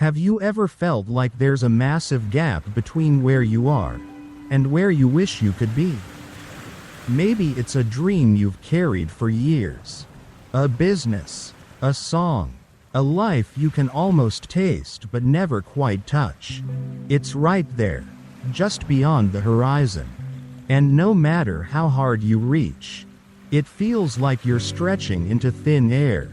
Have you ever felt like there's a massive gap between where you are and where you wish you could be? Maybe it's a dream you've carried for years. A business, a song, a life you can almost taste but never quite touch. It's right there, just beyond the horizon. And no matter how hard you reach, it feels like you're stretching into thin air.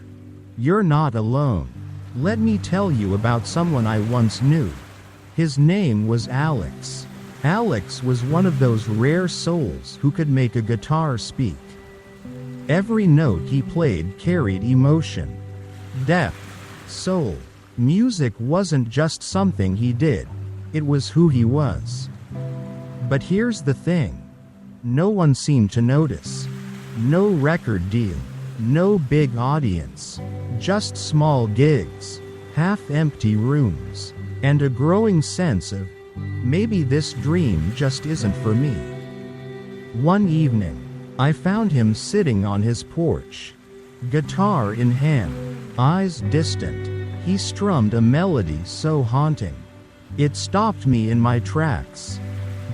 You're not alone. Let me tell you about someone I once knew. His name was Alex. Alex was one of those rare souls who could make a guitar speak. Every note he played carried emotion, depth, soul. Music wasn't just something he did, it was who he was. But here's the thing. No one seemed to notice. No record deal. No big audience, just small gigs, half-empty rooms, and a growing sense of, maybe this dream just isn't for me. One evening, I found him sitting on his porch, guitar in hand, eyes distant. He strummed a melody so haunting. It stopped me in my tracks.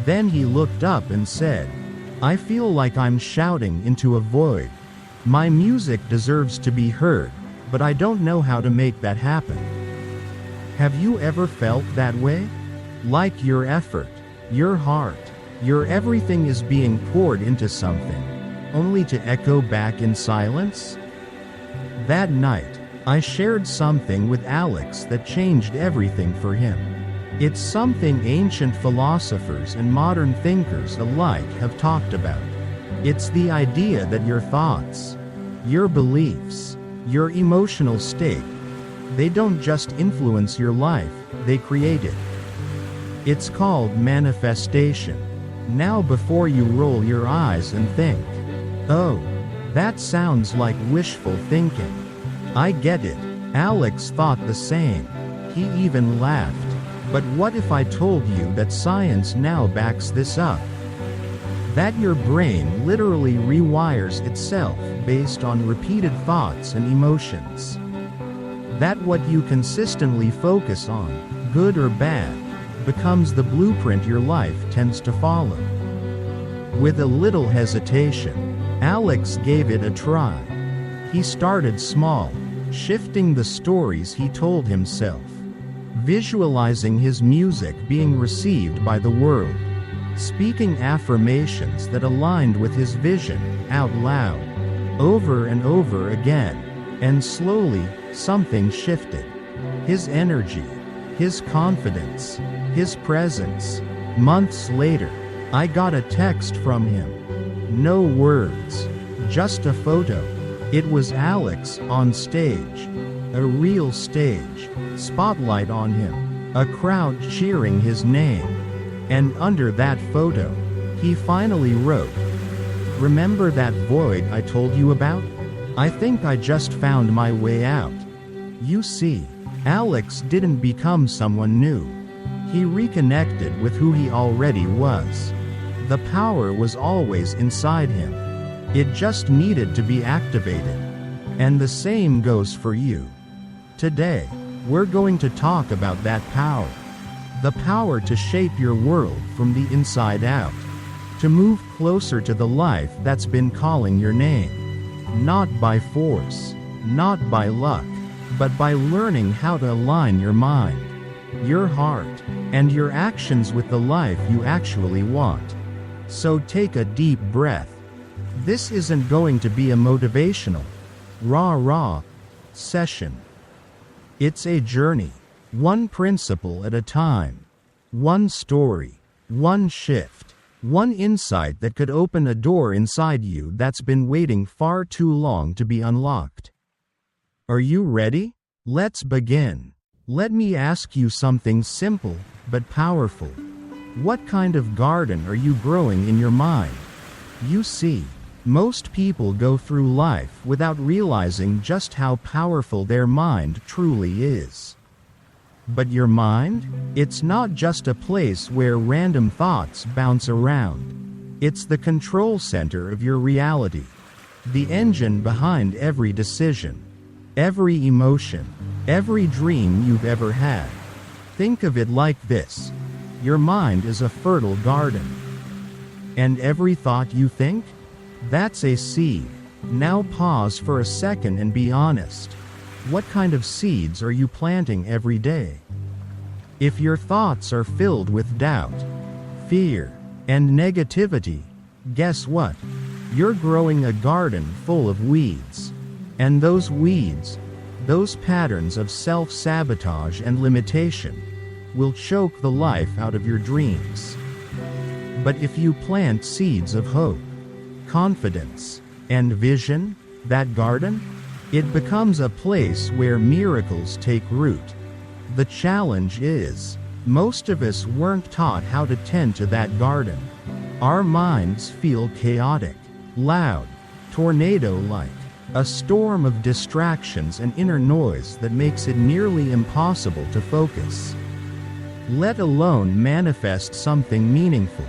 Then he looked up and said, "I feel like I'm shouting into a void. My music deserves to be heard, but I don't know how to make that happen." Have you ever felt that way? Like your effort, your heart, your everything is being poured into something, only to echo back in silence? That night, I shared something with Alex that changed everything for him. It's something ancient philosophers and modern thinkers alike have talked about. It's the idea that your thoughts, your beliefs, your emotional state, they don't just influence your life, they create it. It's called manifestation. Now before you roll your eyes and think, "Oh, that sounds like wishful thinking. I get it." Alex thought the same. He even laughed. But what if I told you that science now backs this up? That your brain literally rewires itself based on repeated thoughts and emotions. That what you consistently focus on, good or bad, becomes the blueprint your life tends to follow. With a little hesitation, Alex gave it a try. He started small, shifting the stories he told himself, visualizing his music being received by the world, speaking affirmations that aligned with his vision out loud, over and over again, and slowly, something shifted. His energy, his confidence, his presence. Months later, I got a text from him. No words, just a photo. It was Alex on stage. A real stage, spotlight on him, a crowd cheering his name. And under that photo, he finally wrote, "Remember that void I told you about? I think I just found my way out." You see, Alex didn't become someone new. He reconnected with who he already was. The power was always inside him. It just needed to be activated. And the same goes for you. Today, we're going to talk about that power. The power to shape your world from the inside out. To move closer to the life that's been calling your name. Not by force, not by luck, but by learning how to align your mind, your heart, and your actions with the life you actually want. So take a deep breath. This isn't going to be a motivational, rah-rah session. It's a journey. One principle at a time. One story. One shift. One insight that could open a door inside you that's been waiting far too long to be unlocked. Are you ready? Let's begin. Let me ask you something simple, but powerful. What kind of garden are you growing in your mind? You see, most people go through life without realizing just how powerful their mind truly is. But your mind? It's not just a place where random thoughts bounce around. It's the control center of your reality. The engine behind every decision, every emotion, every dream you've ever had. Think of it like this. Your mind is a fertile garden. And every thought you think? That's a seed. Now pause for a second and be honest. What kind of seeds are you planting every day? If your thoughts are filled with doubt, fear, and negativity, guess what? You're growing a garden full of weeds. And those weeds, those patterns of self-sabotage and limitation, will choke the life out of your dreams. But if you plant seeds of hope, confidence, and vision, that garden, it becomes a place where miracles take root. The challenge is, most of us weren't taught how to tend to that garden. Our minds feel chaotic, loud, tornado-like, a storm of distractions and inner noise that makes it nearly impossible to focus, let alone manifest something meaningful.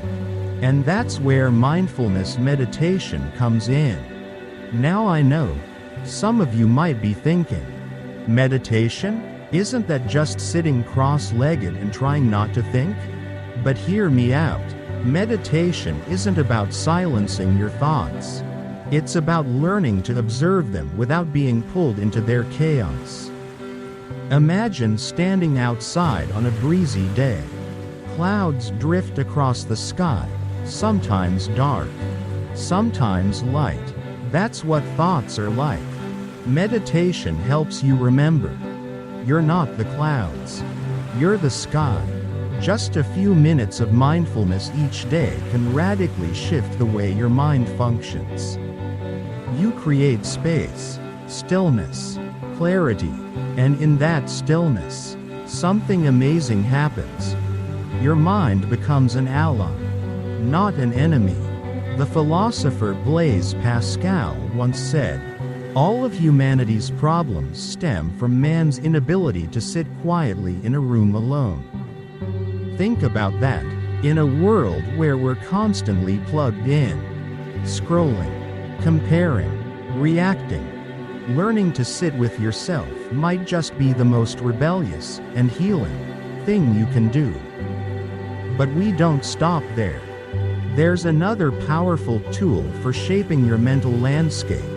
And that's where mindfulness meditation comes in. Now I know, some of you might be thinking, meditation? Isn't that just sitting cross-legged and trying not to think? But hear me out. Meditation isn't about silencing your thoughts. It's about learning to observe them without being pulled into their chaos. Imagine standing outside on a breezy day. Clouds drift across the sky, sometimes dark, sometimes light. That's what thoughts are like. Meditation helps you remember. You're not the clouds. You're the sky. Just a few minutes of mindfulness each day can radically shift the way your mind functions. You create space, stillness, clarity, and in that stillness, something amazing happens. Your mind becomes an ally, not an enemy. The philosopher Blaise Pascal once said, "All of humanity's problems stem from man's inability to sit quietly in a room alone." Think about that. In a world where we're constantly plugged in, scrolling, comparing, reacting, learning to sit with yourself might just be the most rebellious and healing thing you can do. But we don't stop there. There's another powerful tool for shaping your mental landscape: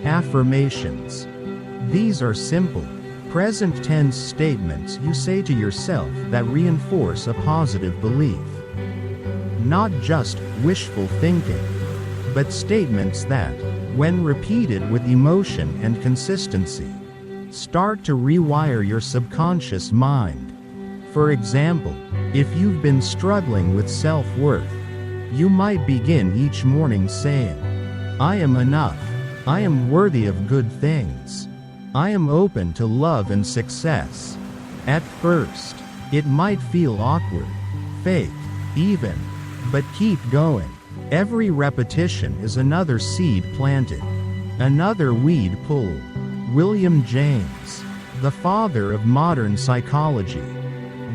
affirmations. These are simple, present tense statements you say to yourself that reinforce a positive belief. Not just wishful thinking, but statements that, when repeated with emotion and consistency, start to rewire your subconscious mind. For example, if you've been struggling with self-worth, you might begin each morning saying, "I am enough. I am worthy of good things. I am open to love and success." At first, it might feel awkward, fake, even, but keep going. Every repetition is another seed planted, another weed pulled. William James, the father of modern psychology,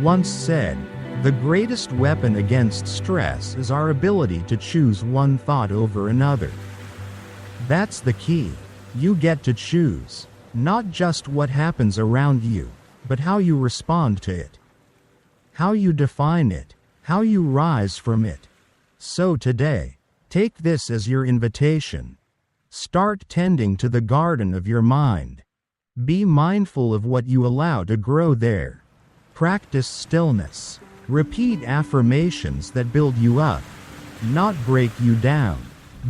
once said, "The greatest weapon against stress is our ability to choose one thought over another." That's the key. You get to choose, not just what happens around you, but how you respond to it, how you define it, how you rise from it. So today, take this as your invitation. Start tending to the garden of your mind. Be mindful of what you allow to grow there. Practice stillness. Repeat affirmations that build you up, not break you down.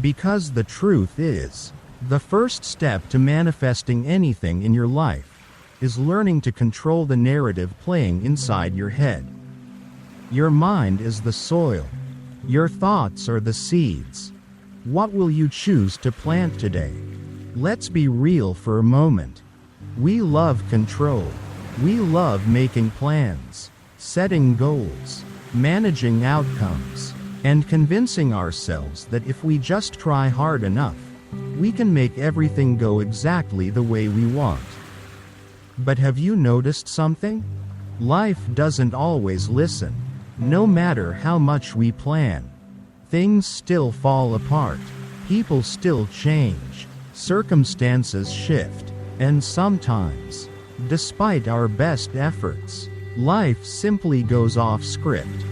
Because the truth is, the first step to manifesting anything in your life is learning to control the narrative playing inside your head. Your mind is the soil. Your thoughts are the seeds. What will you choose to plant today? Let's be real for a moment. We love control. We love making plans, setting goals, managing outcomes, and convincing ourselves that if we just try hard enough, we can make everything go exactly the way we want. But have you noticed something? Life doesn't always listen. No matter how much we plan, things still fall apart. People still change. Circumstances shift. And sometimes, despite our best efforts, Life simply goes off script.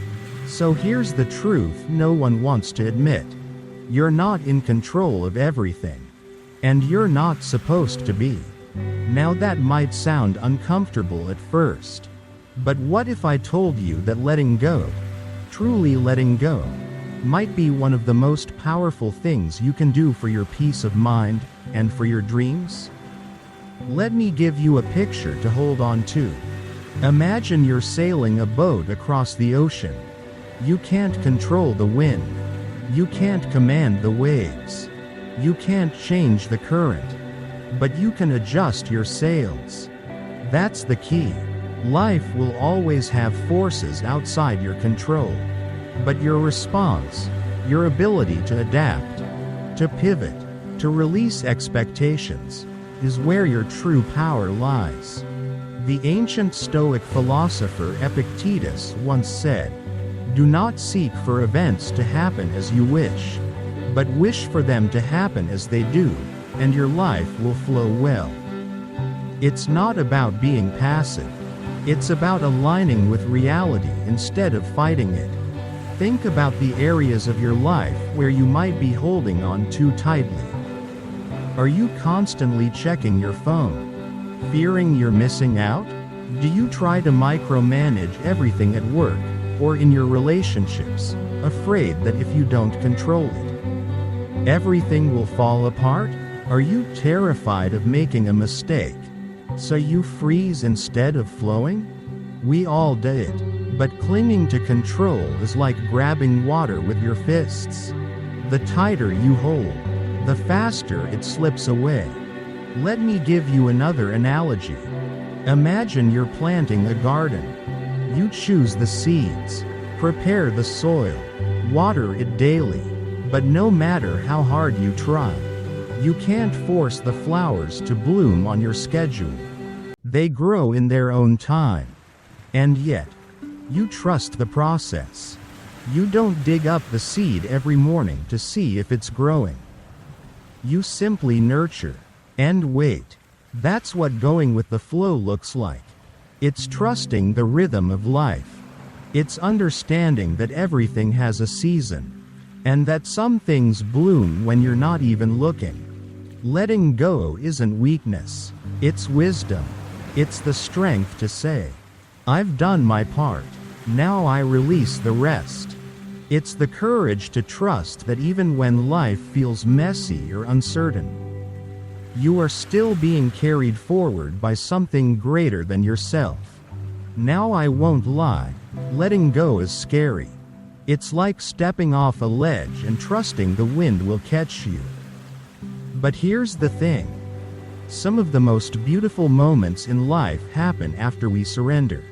So here's the truth no one wants to admit. You're not in control of everything. And you're not supposed to be. Now that might sound uncomfortable at first. But what if I told you that letting go, truly letting go, might be one of the most powerful things you can do for your peace of mind and for your dreams? Let me give you a picture to hold on to. Imagine you're sailing a boat across the ocean. You can't control the wind. You can't command the waves. You can't change the current. But you can adjust your sails. That's the key. Life will always have forces outside your control. But your response, your ability to adapt, to pivot, to release expectations, is where your true power lies. The ancient Stoic philosopher Epictetus once said, "Do not seek for events to happen as you wish, but wish for them to happen as they do, and your life will flow well." It's not about being passive. It's about aligning with reality instead of fighting it. Think about the areas of your life where you might be holding on too tightly. Are you constantly checking your phone, fearing you're missing out? Do you try to micromanage everything at work or in your relationships, afraid that if you don't control it, everything will fall apart? Are you terrified of making a mistake, so you freeze instead of flowing? We all do it, but clinging to control is like grabbing water with your fists. The tighter you hold, the faster it slips away. Let me give you another analogy. Imagine you're planting a garden. You choose the seeds, prepare the soil, water it daily, but no matter how hard you try, you can't force the flowers to bloom on your schedule. They grow in their own time. And yet, you trust the process. You don't dig up the seed every morning to see if it's growing. You simply nurture and wait. That's what going with the flow looks like. It's trusting the rhythm of life. It's understanding that everything has a season, and that some things bloom when you're not even looking. Letting go isn't weakness, it's wisdom. It's the strength to say, "I've done my part, now I release the rest." It's the courage to trust that even when life feels messy or uncertain, you are still being carried forward by something greater than yourself. Now I won't lie, letting go is scary. It's like stepping off a ledge and trusting the wind will catch you. But here's the thing. Some of the most beautiful moments in life happen after we surrender.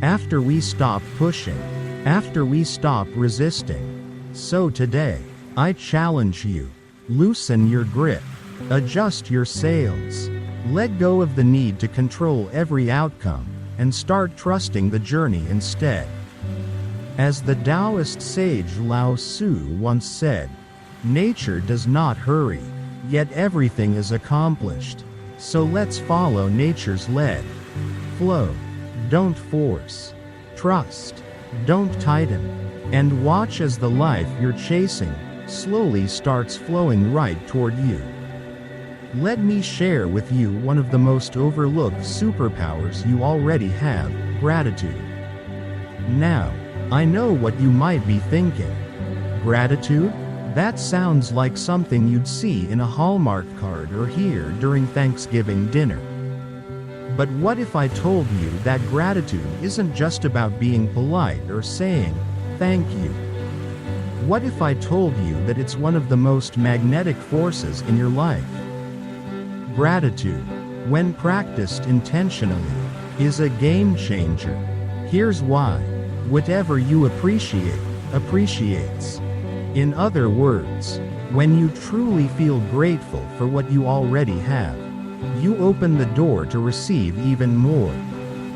After we stop pushing. After we stop resisting. So today, I challenge you. Loosen your grip. Adjust your sails. Let go of the need to control every outcome, and start trusting the journey instead. As the Taoist sage Lao Tzu once said, "Nature does not hurry, yet everything is accomplished. So let's follow nature's lead. Flow. Don't force. Trust. Don't tighten. And watch as the life you're chasing slowly starts flowing right toward you." Let me share with you one of the most overlooked superpowers you already have: gratitude. Now, I know what you might be thinking. Gratitude? That sounds like something you'd see in a Hallmark card or hear during Thanksgiving dinner. But what if I told you that gratitude isn't just about being polite or saying, "Thank you"? What if I told you that it's one of the most magnetic forces in your life? Gratitude, when practiced intentionally, is a game changer. Here's why. Whatever you appreciate, appreciates. In other words, when you truly feel grateful for what you already have, you open the door to receive even more.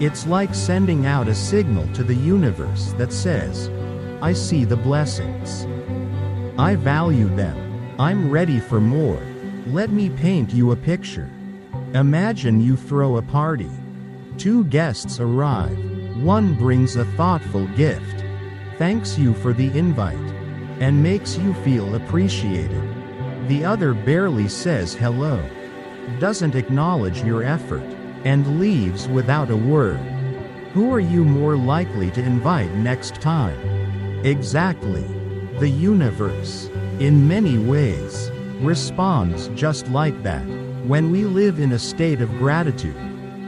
It's like sending out a signal to the universe that says, "I see the blessings. I value them. I'm ready for more." Let me paint you a picture. Imagine you throw a party. 2 guests arrive. One brings a thoughtful gift, thanks you for the invite, and makes you feel appreciated. The other barely says hello, doesn't acknowledge your effort, and leaves without a word. Who are you more likely to invite next time? Exactly. The universe, in many ways, responds just like that. When we live in a state of gratitude,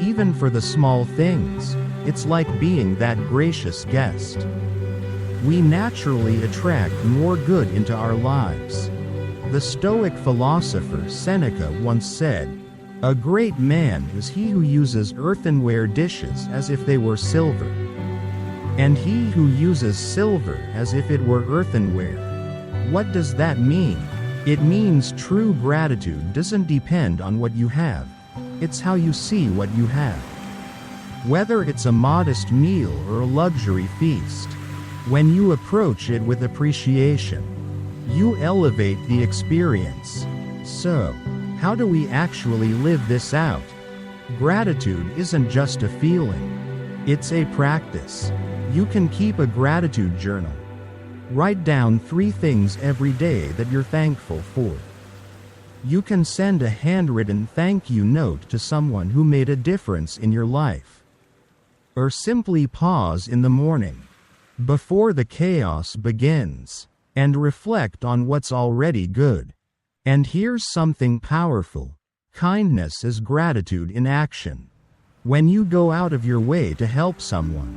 even for the small things, it's like being that gracious guest. We naturally attract more good into our lives. The Stoic philosopher Seneca once said, "A great man is he who uses earthenware dishes as if they were silver, and he who uses silver as if it were earthenware." What does that mean? It means true gratitude doesn't depend on what you have. It's how you see what you have. Whether it's a modest meal or a luxury feast, when you approach it with appreciation, you elevate the experience. So, how do we actually live this out? Gratitude isn't just a feeling. It's a practice. You can keep a gratitude journal. Write down 3 things every day that you're thankful for. You can send a handwritten thank you note to someone who made a difference in your life. Or simply pause in the morning, before the chaos begins, and reflect on what's already good. And here's something powerful. Kindness is gratitude in action. When you go out of your way to help someone,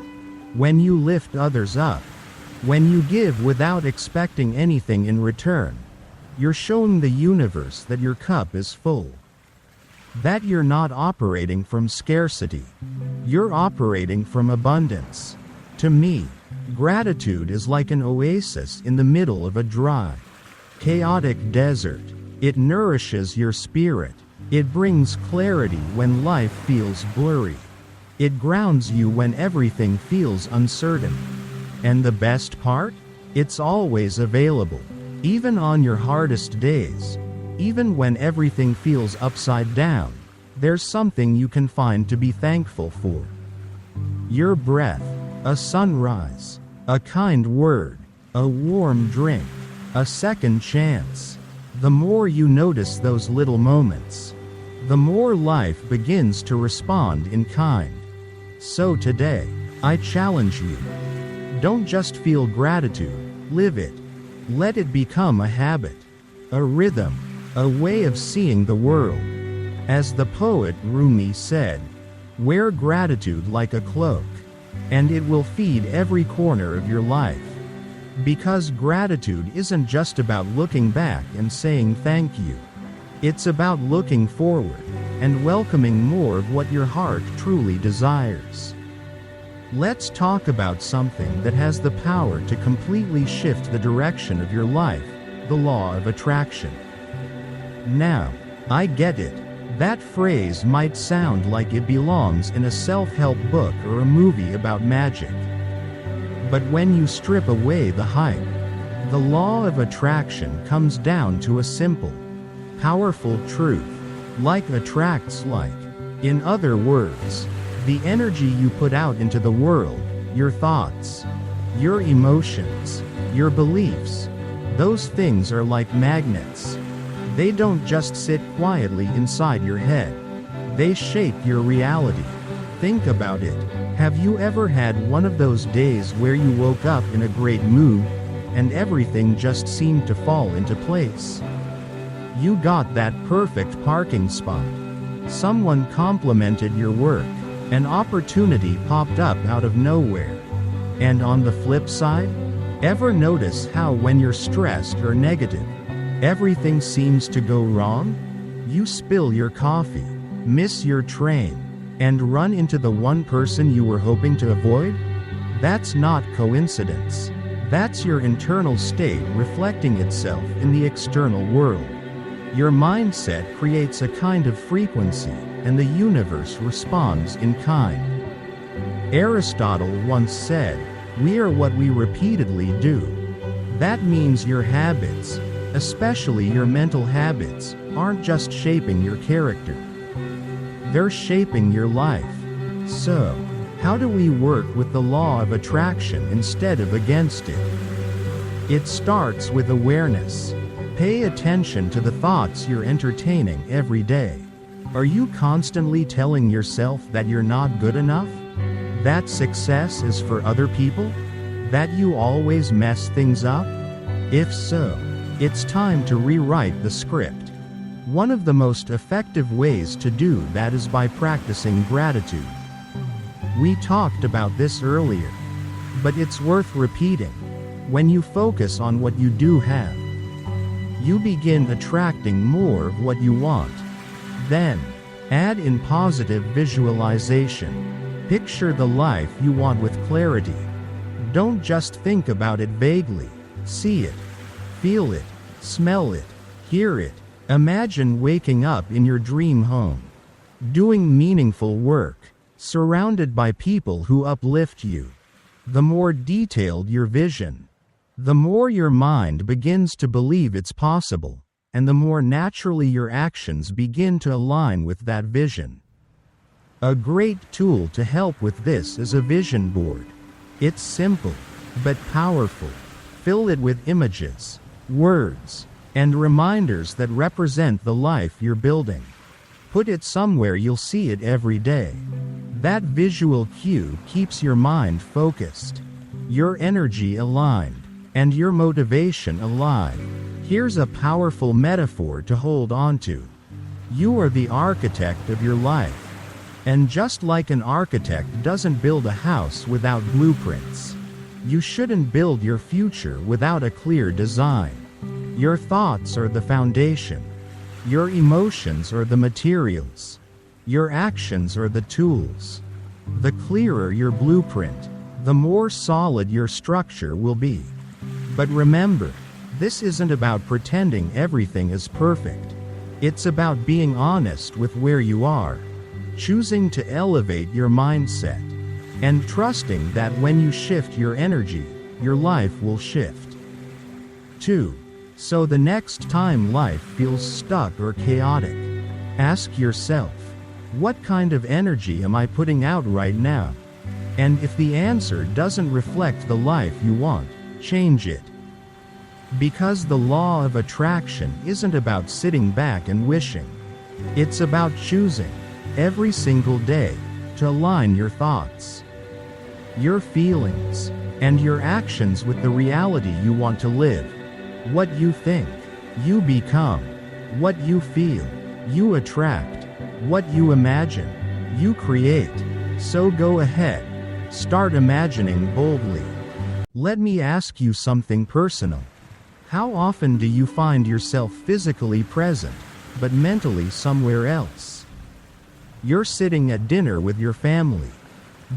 when you lift others up, when you give without expecting anything in return, you're showing the universe that your cup is full. That you're not operating from scarcity. You're operating from abundance. To me, gratitude is like an oasis in the middle of a dry, chaotic desert. It nourishes your spirit. It brings clarity when life feels blurry. It grounds you when everything feels uncertain. And the best part? It's always available. Even on your hardest days, even when everything feels upside down, there's something you can find to be thankful for. Your breath, a sunrise, a kind word, a warm drink, a second chance. The more you notice those little moments, the more life begins to respond in kind. So today, I challenge you. Don't just feel gratitude, live it. Let it become a habit, a rhythm, a way of seeing the world. As the poet Rumi said, wear gratitude like a cloak, and it will feed every corner of your life. Because gratitude isn't just about looking back and saying thank you. It's about looking forward and welcoming more of what your heart truly desires. Let's talk about something that has the power to completely shift the direction of your life, the law of attraction. Now, I get it. That phrase might sound like it belongs in a self-help book or a movie about magic. But when you strip away the hype, the law of attraction comes down to a simple, powerful truth. Like attracts like. In other words, the energy you put out into the world, your thoughts, your emotions, your beliefs, those things are like magnets. They don't just sit quietly inside your head. They shape your reality. Think about it. Have you ever had one of those days where you woke up in a great mood, and everything just seemed to fall into place? You got that perfect parking spot. Someone complimented your work. An opportunity popped up out of nowhere. And on the flip side, ever notice how when you're stressed or negative, everything seems to go wrong? You spill your coffee, miss your train, and run into the one person you were hoping to avoid? That's not coincidence. That's your internal state reflecting itself in the external world. Your mindset creates a kind of frequency, and the universe responds in kind. Aristotle once said, "We are what we repeatedly do." That means your habits, especially your mental habits, aren't just shaping your character. They're shaping your life. So, How do we work with the law of attraction instead of against it? It starts with awareness. Pay attention to the thoughts you're entertaining every day. Are you constantly telling yourself that you're not good enough? That success is for other people? That you always mess things up? If so, it's time to rewrite the script. One of the most effective ways to do that is by practicing gratitude. We talked about this earlier, but it's worth repeating. When you focus on what you do have, you begin attracting more of what you want. Then, add in positive visualization. Picture the life you want with clarity. Don't just think about it vaguely. See it, feel it, smell it, hear it. Imagine waking up in your dream home, doing meaningful work, surrounded by people who uplift you. The more detailed your vision, the more your mind begins to believe it's possible, and the more naturally your actions begin to align with that vision. A great tool to help with this is a vision board. It's simple, but powerful. Fill it with images, words, and reminders that represent the life you're building. Put it somewhere you'll see it every day. That visual cue keeps your mind focused, your energy aligned, and your motivation alive. Here's a powerful metaphor to hold on to. You are the architect of your life. And just like an architect doesn't build a house without blueprints, you shouldn't build your future without a clear design. Your thoughts are the foundation. Your emotions are the materials. Your actions are the tools. The clearer your blueprint, the more solid your structure will be. But remember, this isn't about pretending everything is perfect. It's about being honest with where you are, choosing to elevate your mindset, and trusting that when you shift your energy, your life will shift. 2. So the next time life feels stuck or chaotic, ask yourself, what kind of energy am I putting out right now? And if the answer doesn't reflect the life you want, change it. Because the law of attraction isn't about sitting back and wishing. It's about choosing, every single day, to align your thoughts, your feelings, and your actions with the reality you want to live. What you think, you become. What you feel, you attract. What you imagine, you create. So go ahead, start imagining boldly. Let me ask you something personal. How often do you find yourself physically present, but mentally somewhere else? You're sitting at dinner with your family,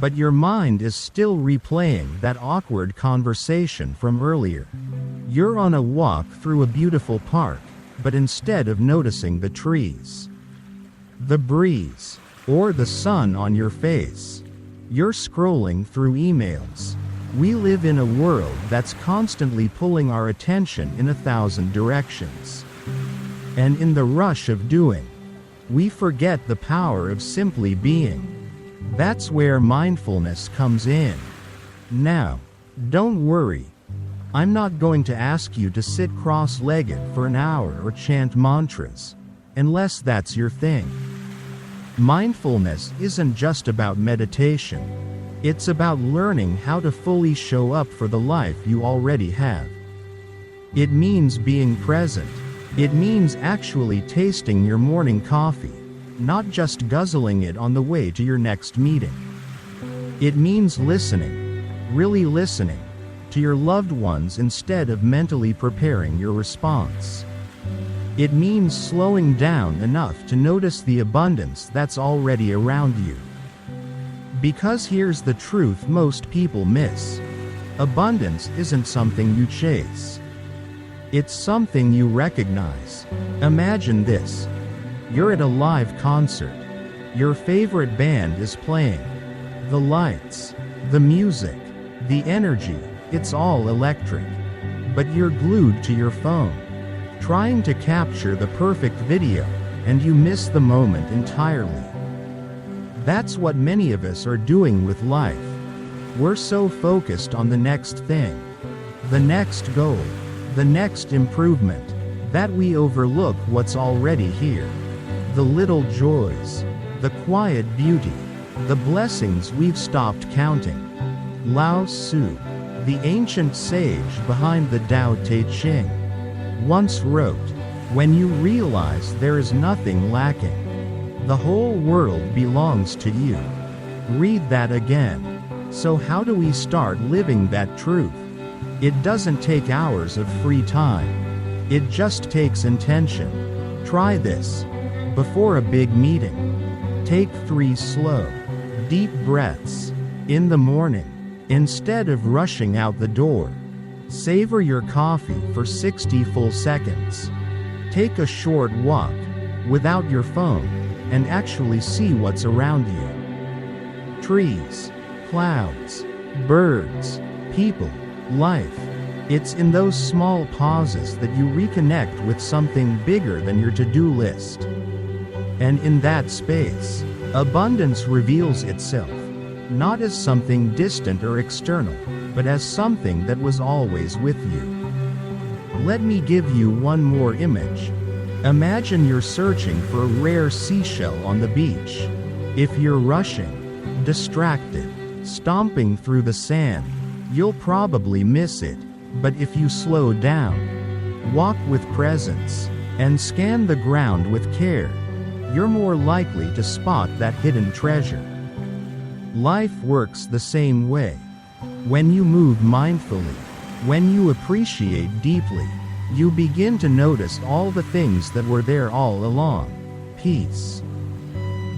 but your mind is still replaying that awkward conversation from earlier. You're on a walk through a beautiful park, but instead of noticing the trees, the breeze, or the sun on your face, you're scrolling through emails. We live in a world that's constantly pulling our attention in 1,000 directions. And in the rush of doing, we forget the power of simply being. That's where mindfulness comes in. Now, don't worry. I'm not going to ask you to sit cross-legged for an hour or chant mantras, unless that's your thing. Mindfulness isn't just about meditation. It's about learning how to fully show up for the life you already have. It means being present. It means actually tasting your morning coffee, not just guzzling it on the way to your next meeting. It means listening, really listening, to your loved ones instead of mentally preparing your response. It means slowing down enough to notice the abundance that's already around you. Because here's the truth most people miss. Abundance isn't something you chase. It's something you recognize. Imagine this. You're at a live concert. Your favorite band is playing. The lights, the music, the energy, it's all electric. But you're glued to your phone, trying to capture the perfect video, and you miss the moment entirely. That's what many of us are doing with life. We're so focused on the next thing, the next goal, the next improvement, that we overlook what's already here. The little joys, the quiet beauty, the blessings we've stopped counting. Lao Tzu, the ancient sage behind the Tao Te Ching, once wrote, "When you realize there is nothing lacking, the whole world belongs to you." Read that again. So how do we start living that truth? It doesn't take hours of free time. It just takes intention. Try this. Before a big meeting, take 3 slow, deep breaths. In the morning, instead of rushing out the door, savor your coffee for 60 full seconds. Take a short walk, without your phone, and actually see what's around you. Trees, clouds, birds, people, life. It's in those small pauses that you reconnect with something bigger than your to-do list. And in that space, abundance reveals itself, not as something distant or external, but as something that was always with you. Let me give you one more image. Imagine you're searching for a rare seashell on the beach. If you're rushing, distracted, stomping through the sand, you'll probably miss it. But if you slow down, walk with presence, and scan the ground with care, you're more likely to spot that hidden treasure. Life works the same way. When you move mindfully, when you appreciate deeply, you begin to notice all the things that were there all along. Peace,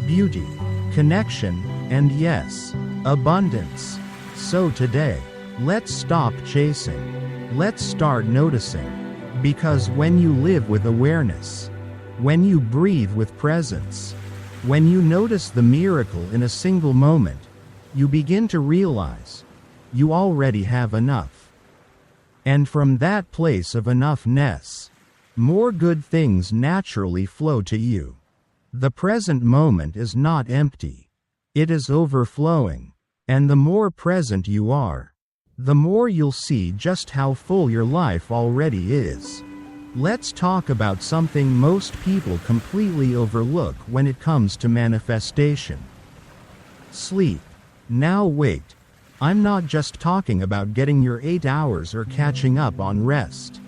beauty, connection, and yes, abundance. So today, let's stop chasing. Let's start noticing. Because when you live with awareness, when you breathe with presence, when you notice the miracle in a single moment, you begin to realize you already have enough. And from that place of enoughness, more good things naturally flow to you. The present moment is not empty. It is overflowing. And the more present you are, the more you'll see just how full your life already is. Let's talk about something most people completely overlook when it comes to manifestation. Sleep. Now wait. I'm not just talking about getting your 8 hours or catching up on rest.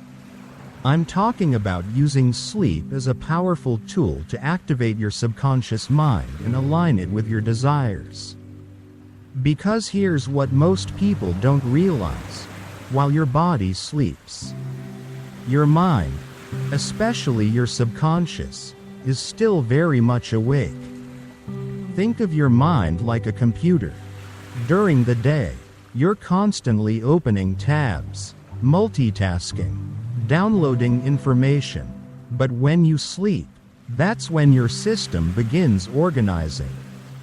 I'm talking about using sleep as a powerful tool to activate your subconscious mind and align it with your desires. Because here's what most people don't realize. While your body sleeps, your mind, especially your subconscious, is still very much awake. Think of your mind like a computer. During the day, you're constantly opening tabs, multitasking, downloading information. But when you sleep, that's when your system begins organizing.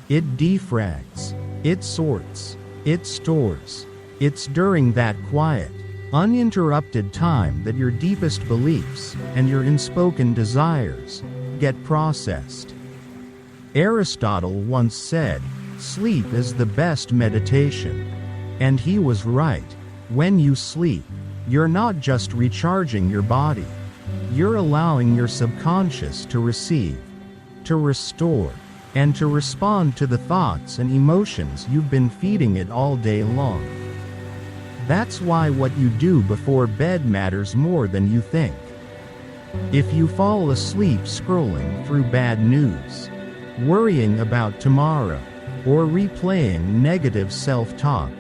It defrags, it sorts, it stores. It's during that quiet, uninterrupted time that your deepest beliefs and your unspoken desires get processed. Aristotle once said, "Sleep is the best meditation." And he was right. When you sleep, you're not just recharging your body. You're allowing your subconscious to receive, to restore, and to respond to the thoughts and emotions you've been feeding it all day long. That's why what you do before bed matters more than you think. If you fall asleep scrolling through bad news, worrying about tomorrow, or replaying negative self-talk,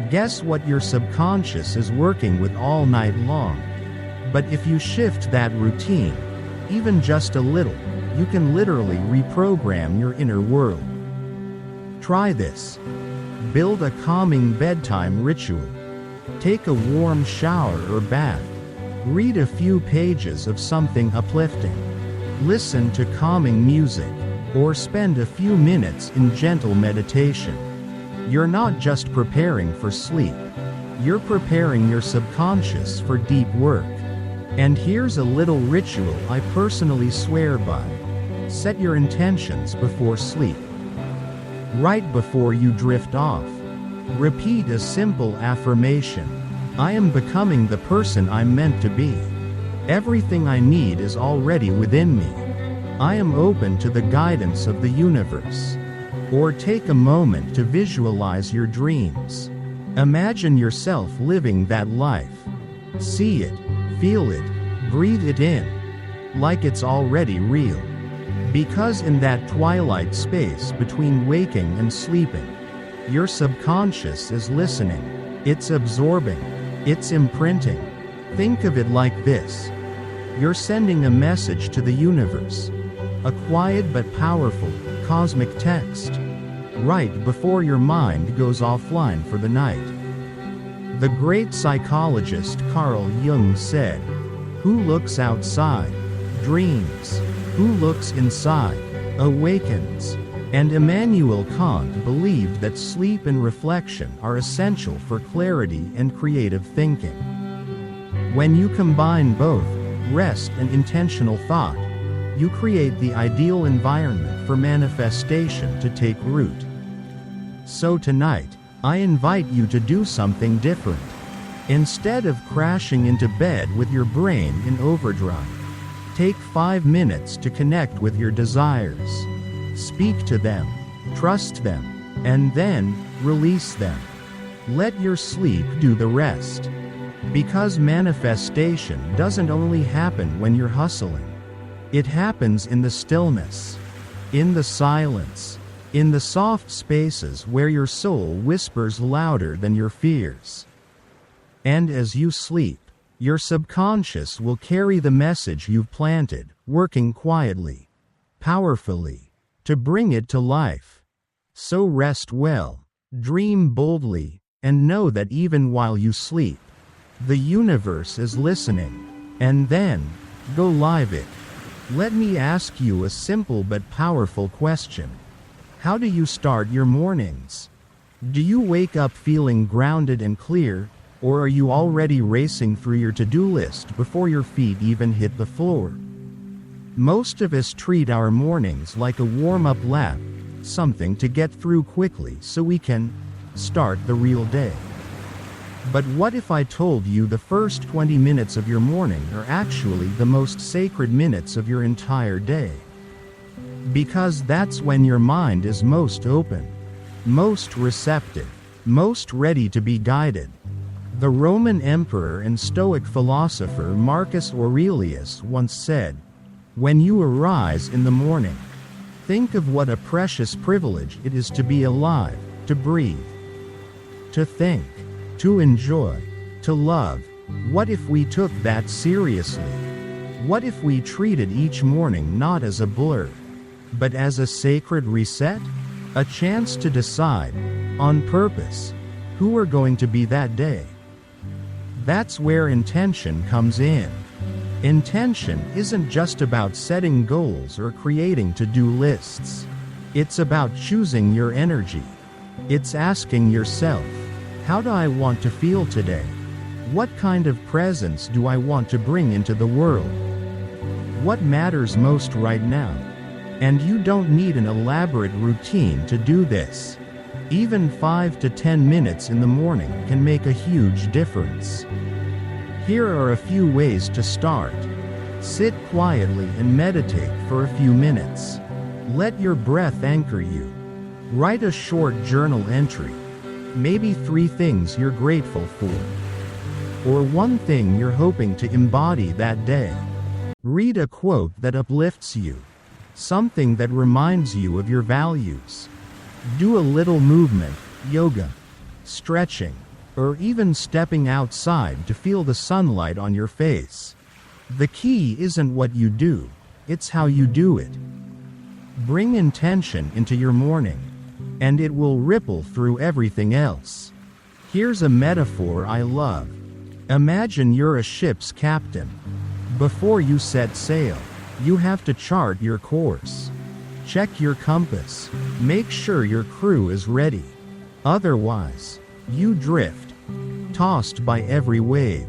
guess what your subconscious is working with all night long? But if you shift that routine, even just a little, you can literally reprogram your inner world. Try this. Build a calming bedtime ritual. Take a warm shower or bath. Read a few pages of something uplifting. Listen to calming music, or spend a few minutes in gentle meditation. You're not just preparing for sleep. You're preparing your subconscious for deep work. And here's a little ritual I personally swear by. Set your intentions before sleep. Right before you drift off, repeat a simple affirmation. I am becoming the person I'm meant to be. Everything I need is already within me. I am open to the guidance of the universe. Or take a moment to visualize your dreams. Imagine yourself living that life. See it, feel it, breathe it in, like it's already real. Because in that twilight space between waking and sleeping, your subconscious is listening, it's absorbing, it's imprinting. Think of it like this. You're sending a message to the universe. A quiet but powerful, cosmic text. Right before your mind goes offline for the night. The great psychologist Carl Jung said, "Who looks outside, dreams. Who looks inside, awakens." And Immanuel Kant believed that sleep and reflection are essential for clarity and creative thinking. When you combine both, rest and intentional thought, you create the ideal environment for manifestation to take root. So tonight, I invite you to do something different. Instead of crashing into bed with your brain in overdrive, take 5 minutes to connect with your desires. Speak to them, trust them, and then release them. Let your sleep do the rest. Because manifestation doesn't only happen when you're hustling. It happens in the stillness, in the silence, in the soft spaces where your soul whispers louder than your fears. And as you sleep, your subconscious will carry the message you've planted, working quietly, powerfully, to bring it to life. So rest well, dream boldly, and know that even while you sleep, the universe is listening. And then, go live it. Let me ask you a simple but powerful question. How do you start your mornings? Do you wake up feeling grounded and clear, or are you already racing through your to-do list before your feet even hit the floor? Most of us treat our mornings like a warm-up lap, something to get through quickly so we can start the real day. But what if I told you the first 20 minutes of your morning are actually the most sacred minutes of your entire day? Because that's when your mind is most open, most receptive, most ready to be guided. The Roman emperor and Stoic philosopher Marcus Aurelius once said, "When you arise in the morning, think of what a precious privilege it is to be alive, to breathe, to think, to enjoy, to love." What if we took that seriously? What if we treated each morning not as a blur, but as a sacred reset? A chance to decide, on purpose, who we're going to be that day. That's where intention comes in. Intention isn't just about setting goals or creating to-do lists. It's about choosing your energy. It's asking yourself, how do I want to feel today? What kind of presence do I want to bring into the world? What matters most right now? And you don't need an elaborate routine to do this. Even 5 to 10 minutes in the morning can make a huge difference. Here are a few ways to start. Sit quietly and meditate for a few minutes. Let your breath anchor you. Write a short journal entry. Maybe 3 things you're grateful for. Or 1 thing you're hoping to embody that day. Read a quote that uplifts you. Something that reminds you of your values. Do a little movement, yoga, stretching, or even stepping outside to feel the sunlight on your face. The key isn't what you do, it's how you do it. Bring intention into your morning, and it will ripple through everything else. Here's a metaphor I love. Imagine you're a ship's captain. Before you set sail, you have to chart your course. Check your compass. Make sure your crew is ready. Otherwise, you drift, tossed by every wave,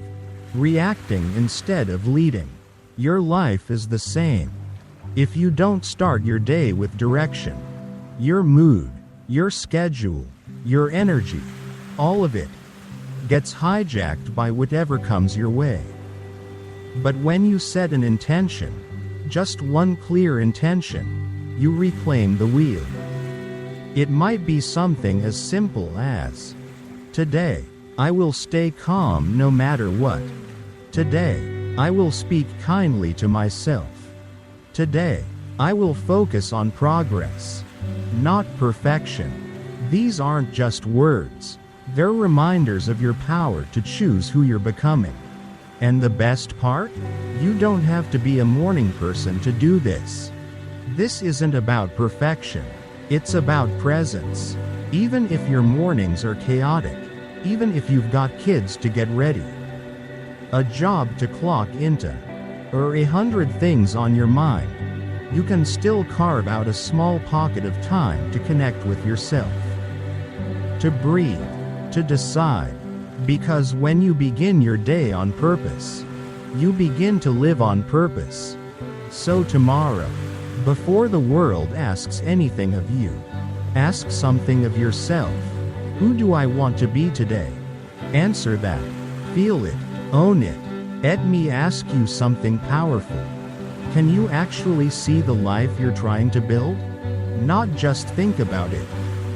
reacting instead of leading. Your life is the same. If you don't start your day with direction, your mood, Your schedule, your energy, all of it gets hijacked by whatever comes your way. But when you set an intention, just one clear intention, you reclaim the wheel. It might be something as simple as, today, I will stay calm no matter what. Today, I will speak kindly to myself. Today, I will focus on progress, not perfection. These aren't just words, they're reminders of your power to choose who you're becoming. And the best part? You don't have to be a morning person to do this. This isn't about perfection, it's about presence. Even if your mornings are chaotic, even if you've got kids to get ready, a job to clock into, or 100 things on your mind, you can still carve out a small pocket of time to connect with yourself. To breathe, to decide. Because when you begin your day on purpose, you begin to live on purpose. So tomorrow, before the world asks anything of you, ask something of yourself. Who do I want to be today? Answer that. Feel it. Own it. Let me ask you something powerful. Can you actually see the life you're trying to build? Not just think about it.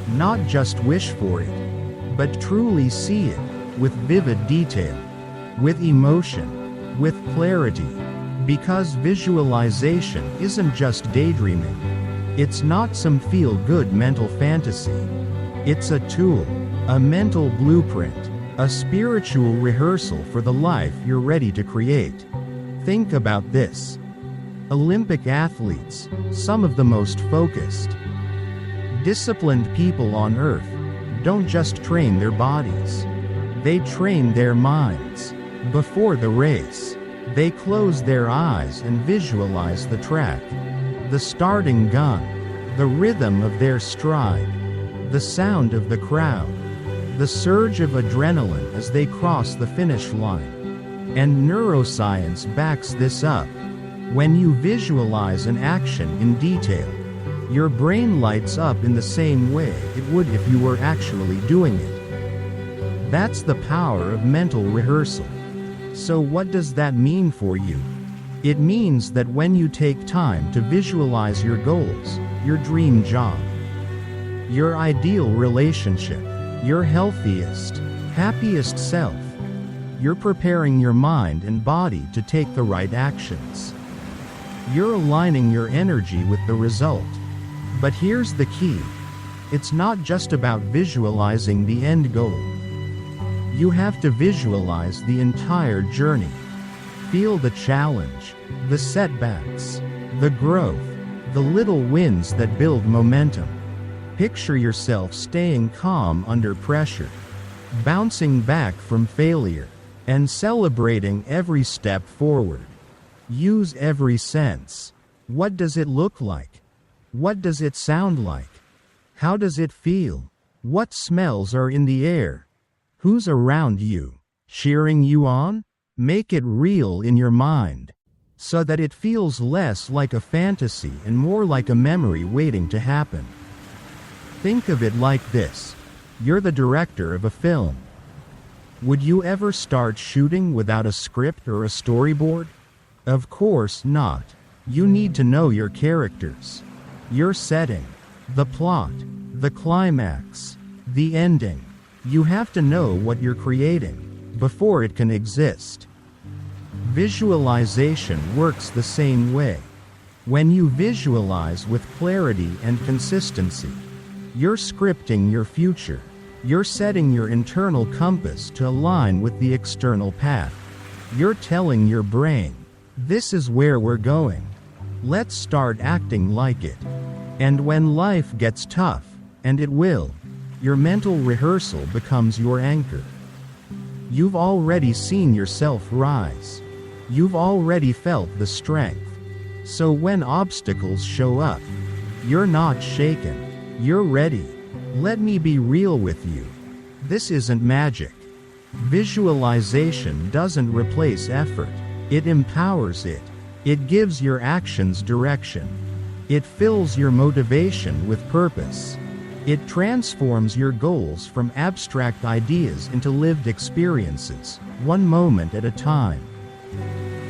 Not just wish for it. But truly see it. With vivid detail. With emotion. With clarity. Because visualization isn't just daydreaming. It's not some feel-good mental fantasy. It's a tool. A mental blueprint. A spiritual rehearsal for the life you're ready to create. Think about this. Olympic athletes, some of the most focused, disciplined people on earth, don't just train their bodies. They train their minds. Before the race, they close their eyes and visualize the track, the starting gun, the rhythm of their stride, the sound of the crowd, the surge of adrenaline as they cross the finish line. And neuroscience backs this up. When you visualize an action in detail, your brain lights up in the same way it would if you were actually doing it. That's the power of mental rehearsal. So what does that mean for you? It means that when you take time to visualize your goals, your dream job, your ideal relationship, your healthiest, happiest self, you're preparing your mind and body to take the right actions. You're aligning your energy with the result. But here's the key. It's not just about visualizing the end goal. You have to visualize the entire journey. Feel the challenge, the setbacks, the growth, the little wins that build momentum. Picture yourself staying calm under pressure, bouncing back from failure, and celebrating every step forward. Use every sense. What does it look like? What does it sound like? How does it feel? What smells are in the air? Who's around you? Cheering you on? Make it real in your mind, so that it feels less like a fantasy and more like a memory waiting to happen. Think of it like this. You're the director of a film. Would you ever start shooting without a script or a storyboard? Of course not. You need to know your characters, your setting, the plot, the climax, the ending. You have to know what you're creating before it can exist. Visualization works the same way. When you visualize with clarity and consistency, you're scripting your future. You're setting your internal compass to align with the external path. You're telling your brain, this is where we're going. Let's start acting like it. And when life gets tough, and it will, your mental rehearsal becomes your anchor. You've already seen yourself rise. You've already felt the strength. So when obstacles show up, you're not shaken. You're ready. Let me be real with you. This isn't magic. Visualization doesn't replace effort. It empowers it. It gives your actions direction. It fills your motivation with purpose. It transforms your goals from abstract ideas into lived experiences, one moment at a time.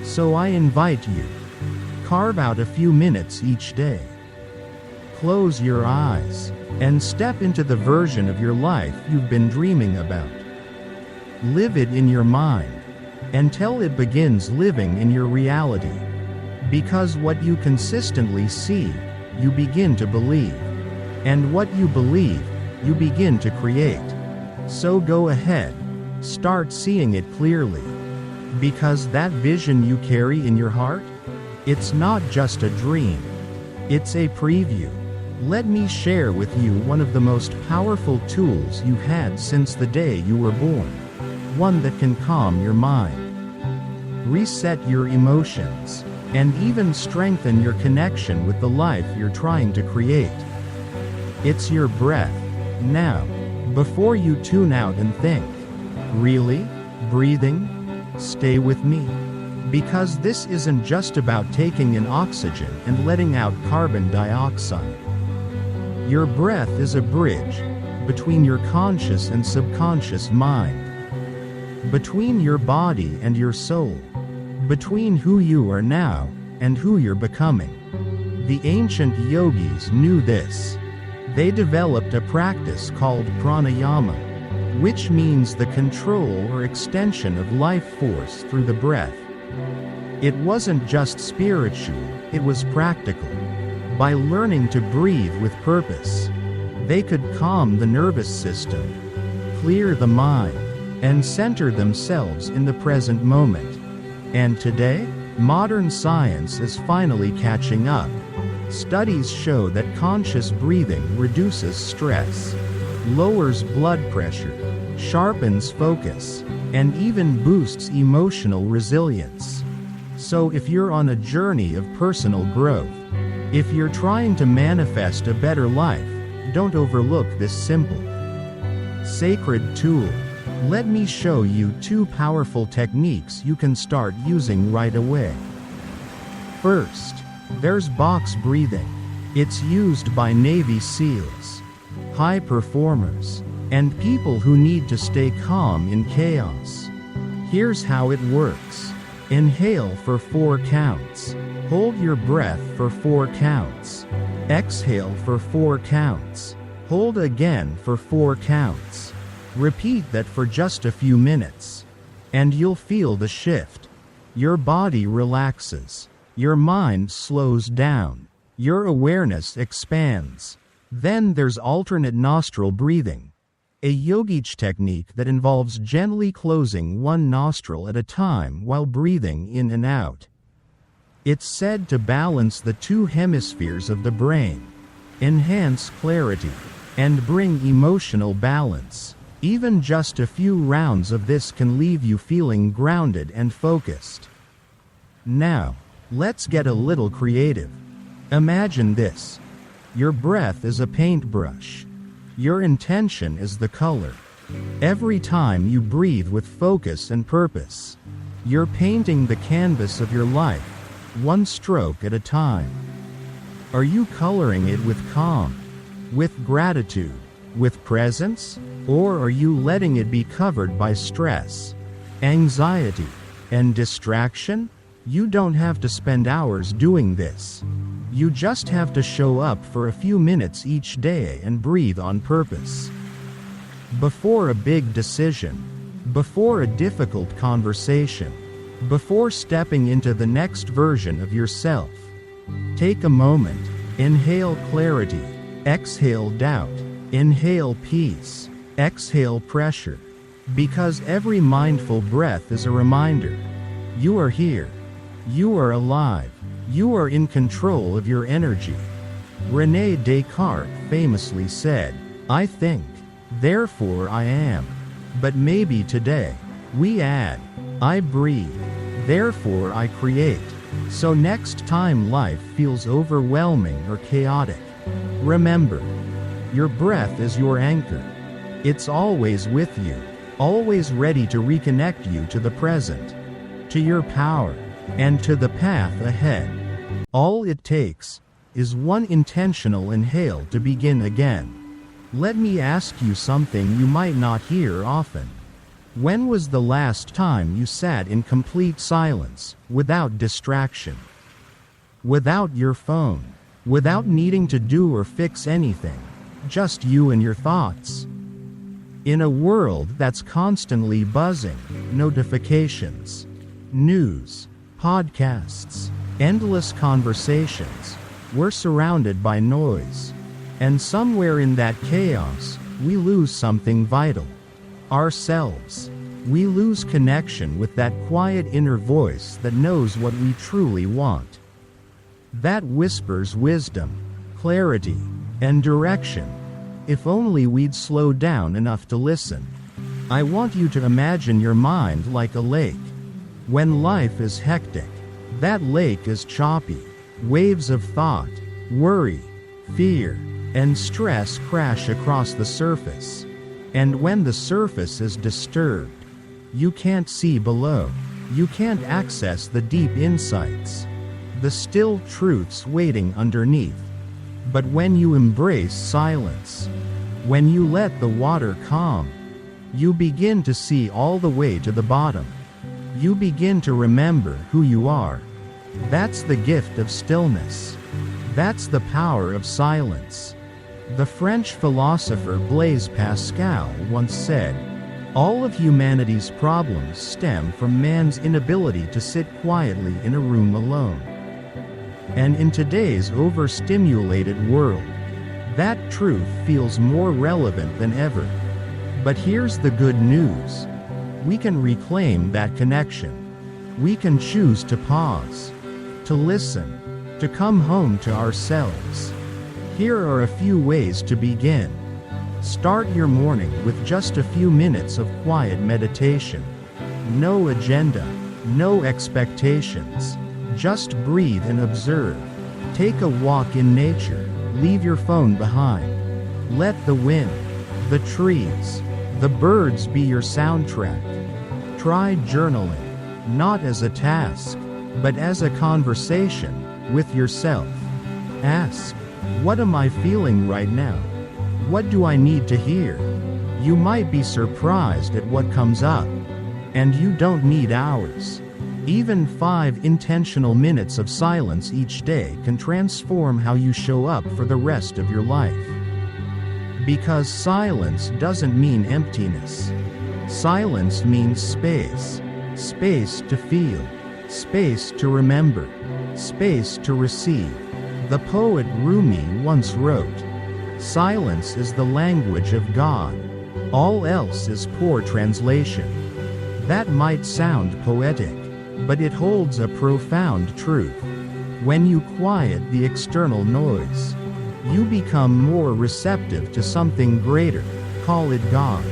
So I invite you, carve out a few minutes each day. Close your eyes, and step into the version of your life you've been dreaming about. Live it in your mind, until it begins living in your reality. Because what you consistently see, you begin to believe. And what you believe, you begin to create. So go ahead, start seeing it clearly. Because that vision you carry in your heart, it's not just a dream, it's a preview. Let me share with you one of the most powerful tools you've had since the day you were born. One that can calm your mind, reset your emotions, and even strengthen your connection with the life you're trying to create. It's your breath. Now, before you tune out and think, really? Breathing? Stay with me. Because this isn't just about taking in oxygen and letting out carbon dioxide. Your breath is a bridge between your conscious and subconscious mind, between your body and your soul, between who you are now and who you're becoming. The ancient yogis knew this. They developed a practice called pranayama, which means the control or extension of life force through the breath. It wasn't just spiritual, it was practical. By learning to breathe with purpose, they could calm the nervous system, clear the mind, and center themselves in the present moment. And today, modern science is finally catching up. Studies show that conscious breathing reduces stress, lowers blood pressure, sharpens focus, and even boosts emotional resilience. So if you're on a journey of personal growth, if you're trying to manifest a better life, don't overlook this simple, sacred tool. Let me show you 2 powerful techniques you can start using right away. First, there's box breathing. It's used by Navy SEALs, high performers, and people who need to stay calm in chaos. Here's how it works. Inhale for 4 counts. Hold your breath for 4 counts. Exhale for 4 counts. Hold again for 4 counts. Repeat that for just a few minutes. And you'll feel the shift. Your body relaxes. Your mind slows down. Your awareness expands. Then there's alternate nostril breathing, a yogic technique that involves gently closing one nostril at a time while breathing in and out. It's said to balance the 2 hemispheres of the brain, enhance clarity, and bring emotional balance. Even just a few rounds of this can leave you feeling grounded and focused. Now, let's get a little creative. Imagine this. Your breath is a paintbrush. Your intention is the color. Every time you breathe with focus and purpose, you're painting the canvas of your life, one stroke at a time. Are you coloring it with calm, with gratitude, with presence, or are you letting it be covered by stress, anxiety, and distraction? You don't have to spend hours doing this. You just have to show up for a few minutes each day and breathe on purpose. Before a big decision, before a difficult conversation, before stepping into the next version of yourself, take a moment. Inhale clarity, exhale doubt, inhale peace, exhale pressure. Because every mindful breath is a reminder. You are here. You are alive. You are in control of your energy. René Descartes famously said, "I think, therefore I am." But maybe today, we add, "I breathe, therefore I create." So next time life feels overwhelming or chaotic, remember, your breath is your anchor. It's always with you, always ready to reconnect you to the present, to your power, and to the path ahead. All it takes is one intentional inhale to begin again. Let me ask you something you might not hear often. When was the last time you sat in complete silence, without distraction? Without your phone? Without needing to do or fix anything? Just you and your thoughts? In a world that's constantly buzzing, notifications, news, podcasts, endless conversations, we're surrounded by noise. And somewhere in that chaos, we lose something vital. Ourselves. We lose connection with that quiet inner voice that knows what we truly want. That whispers wisdom, clarity, and direction. If only we'd slow down enough to listen. I want you to imagine your mind like a lake. When life is hectic, that lake is choppy. Waves of thought, worry, fear, and stress crash across the surface. And when the surface is disturbed, you can't see below. You can't access the deep insights, the still truths waiting underneath. But when you embrace silence, when you let the water calm, you begin to see all the way to the bottom. You begin to remember who you are. That's the gift of stillness. That's the power of silence. The French philosopher Blaise Pascal once said, "All of humanity's problems stem from man's inability to sit quietly in a room alone." And in today's overstimulated world, that truth feels more relevant than ever. But here's the good news. We can reclaim that connection. We can choose to pause, to listen, to come home to ourselves. Here are a few ways to begin. Start your morning with just a few minutes of quiet meditation. No agenda, no expectations. Just breathe and observe. Take a walk in nature. Leave your phone behind. Let the wind, the trees, the birds be your soundtrack. Try journaling, not as a task, but as a conversation with yourself. Ask, what am I feeling right now? What do I need to hear? You might be surprised at what comes up. And you don't need hours. Even 5 intentional minutes of silence each day can transform how you show up for the rest of your life. Because silence doesn't mean emptiness. Silence means space. Space to feel. Space to remember. Space to receive. The poet Rumi once wrote, "Silence is the language of God. All else is poor translation." That might sound poetic, but it holds a profound truth. When you quiet the external noise, you become more receptive to something greater. Call it God,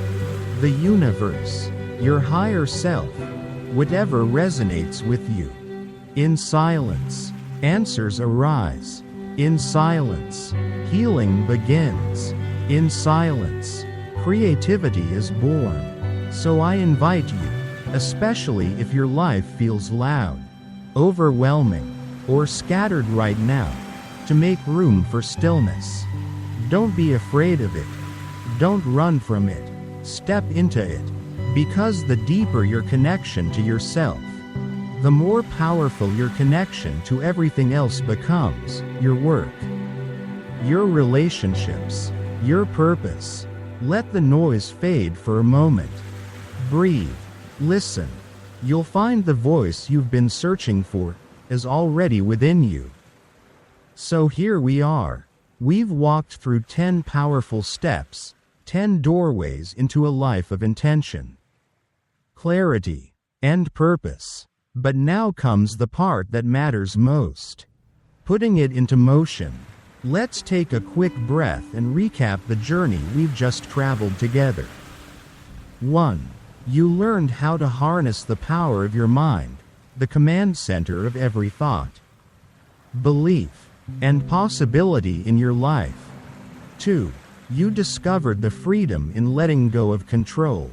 the universe, your higher self, whatever resonates with you. In silence, answers arise. In silence, healing begins. In silence, creativity is born. So I invite you, especially if your life feels loud, overwhelming, or scattered right now, to make room for stillness. Don't be afraid of it. Don't run from it. Step into it. Because the deeper your connection to yourself, the more powerful your connection to everything else becomes. Your work, your relationships, your purpose. Let the noise fade for a moment. Breathe. Listen. You'll find the voice you've been searching for is already within you. So here we are. We've walked through 10 powerful steps, 10 doorways into a life of intention, clarity, and purpose. But now comes the part that matters most. Putting it into motion. Let's take a quick breath and recap the journey we've just traveled together. 1. You learned how to harness the power of your mind, the command center of every thought, belief, and possibility in your life. 2. You discovered the freedom in letting go of control,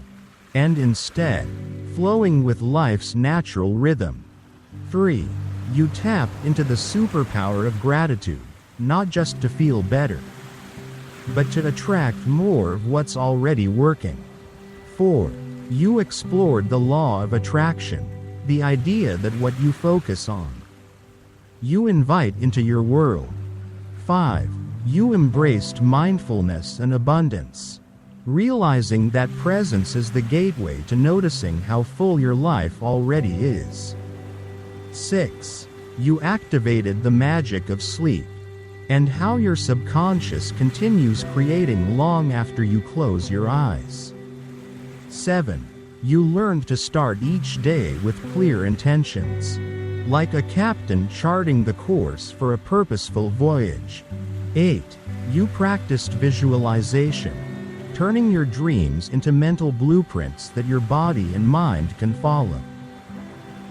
and instead, flowing with life's natural rhythm. 3. You tapped into the superpower of gratitude, not just to feel better, but to attract more of what's already working. 4. You explored the law of attraction, the idea that what you focus on, you invite into your world. 5. You embraced mindfulness and abundance, realizing that presence is the gateway to noticing how full your life already is. 6. You activated the magic of sleep, and how your subconscious continues creating long after you close your eyes. 7. You learned to start each day with clear intentions, like a captain charting the course for a purposeful voyage. 8. You practiced visualization, turning your dreams into mental blueprints that your body and mind can follow.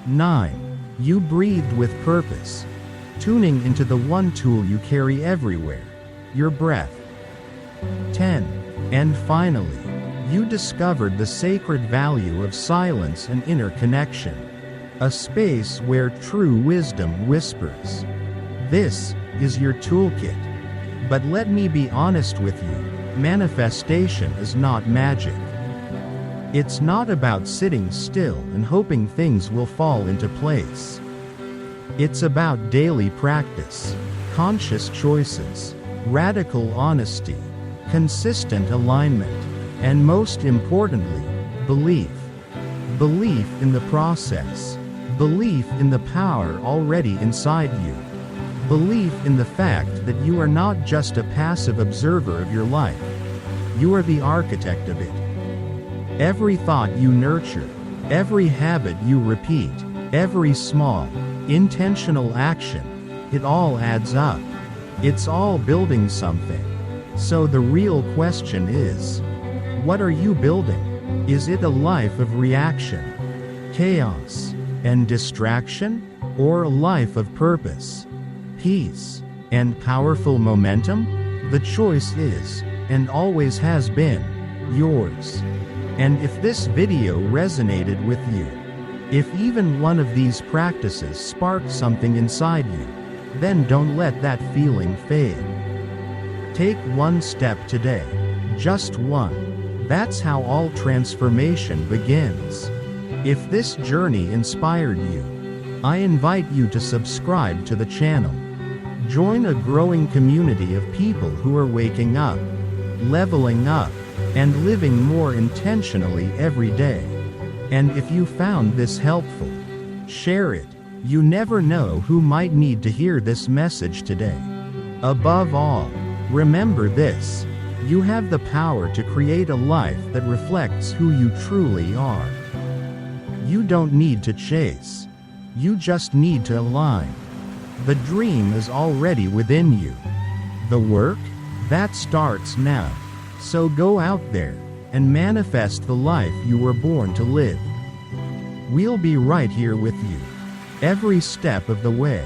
9. You breathed with purpose, tuning into the one tool you carry everywhere, your breath. 10. And finally, you discovered the sacred value of silence and inner connection, a space where true wisdom whispers. This is your toolkit. But let me be honest with you, manifestation is not magic. It's not about sitting still and hoping things will fall into place. It's about daily practice, conscious choices, radical honesty, consistent alignment, and most importantly, belief. Belief in the process. Belief in the power already inside you. Belief in the fact that you are not just a passive observer of your life. You are the architect of it. Every thought you nurture, every habit you repeat, every small, intentional action, it all adds up. It's all building something. So the real question is, what are you building? Is it a life of reaction, chaos, and distraction? Or a life of purpose, peace, and powerful momentum? The choice is, and always has been, yours. And if this video resonated with you, if even one of these practices sparked something inside you, then don't let that feeling fade. Take one step today, just one. That's how all transformation begins. If this journey inspired you, I invite you to subscribe to the channel. Join a growing community of people who are waking up, leveling up, and living more intentionally every day. And if you found this helpful, share it. You never know who might need to hear this message today. Above all, remember this: you have the power to create a life that reflects who you truly are. You don't need to chase. You just need to align. The dream is already within you. The work? That starts now. So go out there and manifest the life you were born to live. We'll be right here with you, every step of the way.